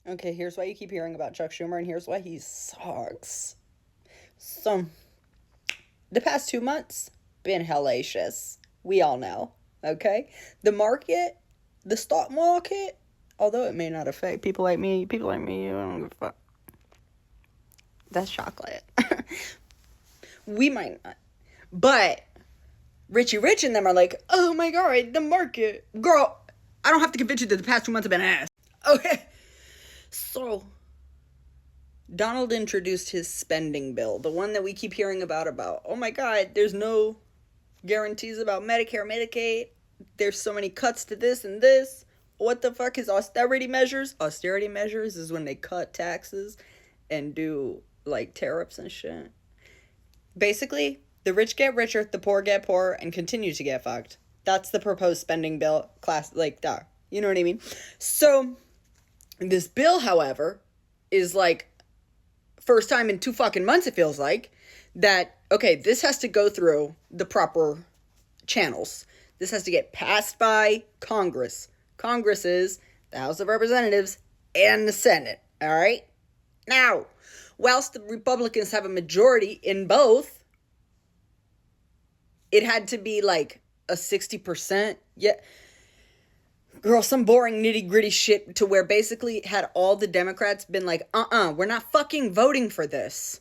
Okay, here's why you keep hearing about Chuck Schumer, and here's why he sucks. So, the past 2 months, been hellacious. We all know, okay? The market, the stock market, although it may not affect people like me, I don't give a fuck. That's chocolate. We might not. But Richie Rich and them are like, oh my god, the market. Girl, I don't have to convince you that the past 2 months have been ass. Okay. So, Donald introduced his spending bill, the one that we keep hearing about, oh my god, there's no guarantees about Medicare, Medicaid. There's so many cuts to this and this. What the fuck is austerity measures? Austerity measures is when they cut taxes and do like tariffs and shit. Basically, the rich get richer, the poor get poorer, and continue to get fucked. That's the proposed spending bill class, like that. You know what I mean? So, this bill, however, is like first time in 2 fucking months, it feels like, that, okay, this has to go through the proper channels. This has to get passed by Congress. Congress is the House of Representatives and the Senate, all right? Now, whilst the Republicans have a majority in both, it had to be like a 60%. Yeah. Girl, some boring nitty gritty shit to where basically had all the Democrats been like, we're not fucking voting for this.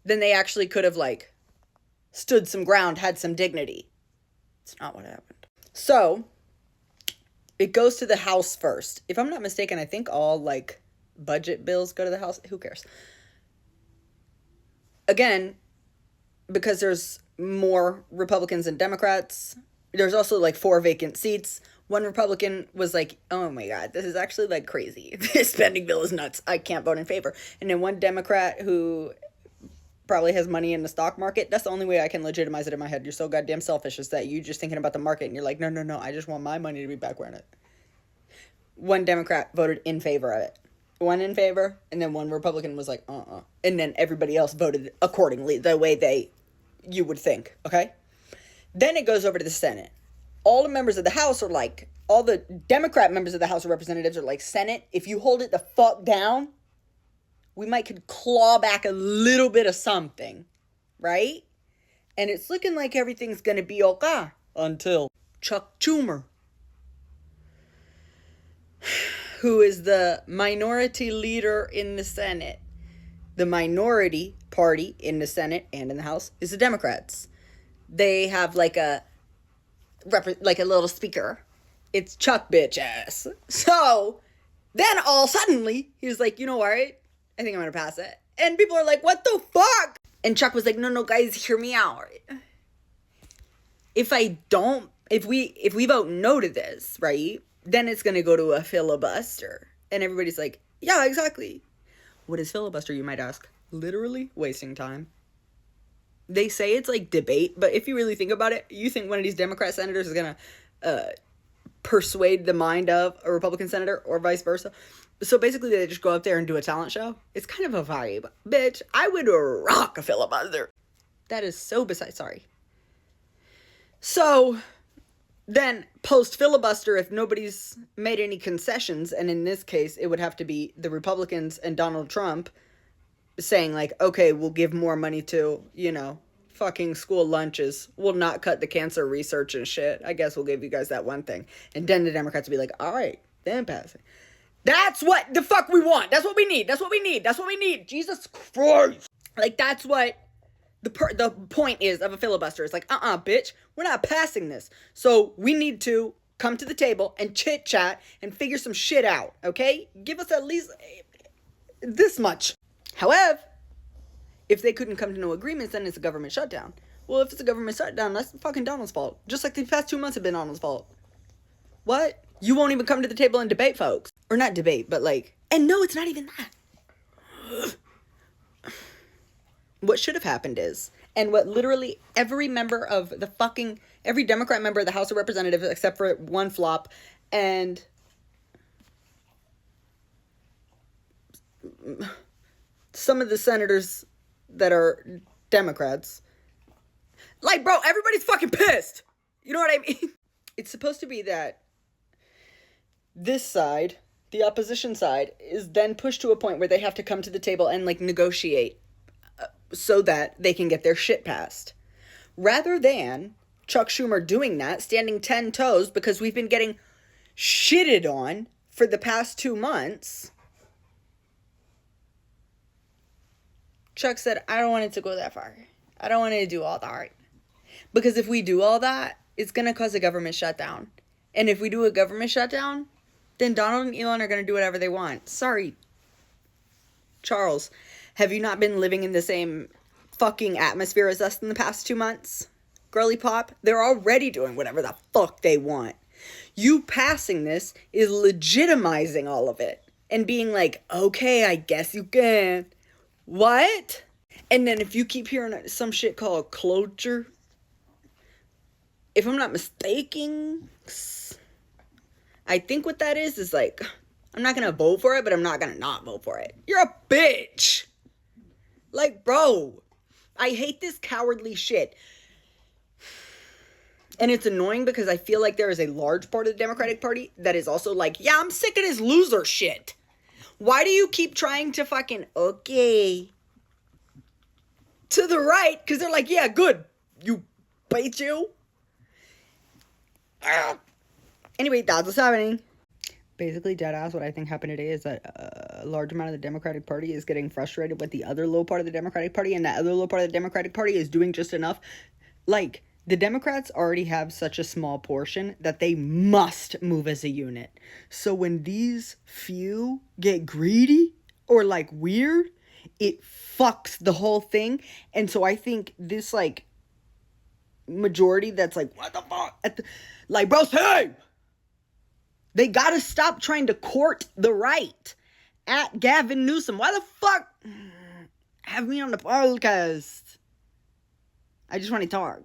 Then they actually could have like stood some ground, had some dignity. It's not what happened. So, it goes to the House first. If I'm not mistaken, I think all like budget bills go to the House. Who cares? Again, because there's more Republicans than Democrats, there's also like 4 vacant seats. One Republican was like, oh my god, this is actually like crazy. This spending bill is nuts. I can't vote in favor. And then one Democrat who probably has money in the stock market. That's the only way I can legitimize it in my head. You're so goddamn selfish is that you just thinking about the market and you're like, no, I just want my money to be back where in it. One Democrat voted in favor of it. One in favor, and then one Republican was like, And then everybody else voted accordingly, the way you would think, okay? Then it goes over to the Senate. All the members of the House are like, all the Democrat members of the House of Representatives are like, Senate, if you hold it the fuck down, we might could claw back a little bit of something, right? And it's looking like everything's gonna be okay until Chuck Schumer, who is the minority leader in the Senate. The minority party in the Senate and in the House is the Democrats. They have like a little speaker. It's Chuck bitch ass. So then all suddenly he was like, you know what? I think I'm gonna pass it. And people are like, what the fuck? And Chuck was like, no, guys, hear me out. If we vote no to this, right, then it's gonna go to a filibuster. And everybody's like, yeah, exactly. What is filibuster, you might ask? Literally wasting time. They say it's like debate, but if you really think about it, you think one of these Democrat senators is gonna persuade the mind of a Republican senator or vice versa. So basically they just go up there and do a talent show. It's kind of a vibe. Bitch, I would rock a filibuster. That is so sorry. So then post filibuster, if nobody's made any concessions, and in this case it would have to be the Republicans and Donald Trump saying like, okay, we'll give more money to, fucking school lunches. We'll not cut the cancer research and shit. I guess we'll give you guys that one thing. And then the Democrats will be like, all right, then pass it. That's what the fuck we want. That's what we need. That's what we need. That's what we need. Jesus Christ. Like, that's what the point is of a filibuster. It's like, bitch, we're not passing this. So we need to come to the table and chit chat and figure some shit out. Okay? Give us at least this much. However, if they couldn't come to no agreements, then it's a government shutdown. Well, if it's a government shutdown, that's fucking Donald's fault. Just like the past 2 months have been Donald's fault. What? You won't even come to the table and debate, folks. Or not debate, but like... And no, it's not even that. What should have happened is... And what literally every member of the fucking... Every Democrat member of the House of Representatives, except for one flop, and... some of the senators that are Democrats. Like, bro, everybody's fucking pissed. You know what I mean? It's supposed to be that this side the opposition side is then pushed to a point where they have to come to the table and like negotiate so that they can get their shit passed. Rather than Chuck Schumer doing that, standing 10 toes because we've been getting shitted on for the past 2 months. Chuck said, I don't want it to go that far. I don't want it to do all that. Because if we do all that, it's going to cause a government shutdown. And if we do a government shutdown, then Donald and Elon are going to do whatever they want. Sorry, Charles. Have you not been living in the same fucking atmosphere as us in the past 2 months? Girly pop, they're already doing whatever the fuck they want. You passing this is legitimizing all of it. And being like, okay, I guess you can. What? And then if you keep hearing some shit called cloture, if I'm not mistaken, I think what that is like, I'm not gonna vote for it, but I'm not gonna not vote for it. You're a bitch. Like, bro, I hate this cowardly shit. And it's annoying because I feel like there is a large part of the Democratic Party that is also like, yeah, I'm sick of this loser shit. Why do you keep trying to fucking, okay, to the right? Because they're like, yeah, good. You bait you. Anyway, that's what's happening. Basically, deadass, what I think happened today is that a large amount of the Democratic Party is getting frustrated with the other low part of the Democratic Party, and that other low part of the Democratic Party is doing just enough. Like, the Democrats already have such a small portion that they must move as a unit. So when these few get greedy or, like, weird, it fucks the whole thing. And so I think this, like, majority that's like, what the fuck? Like, bro, hey! They gotta stop trying to court the right. At Gavin Newsom. Why the fuck? Have me on the podcast. I just want to talk.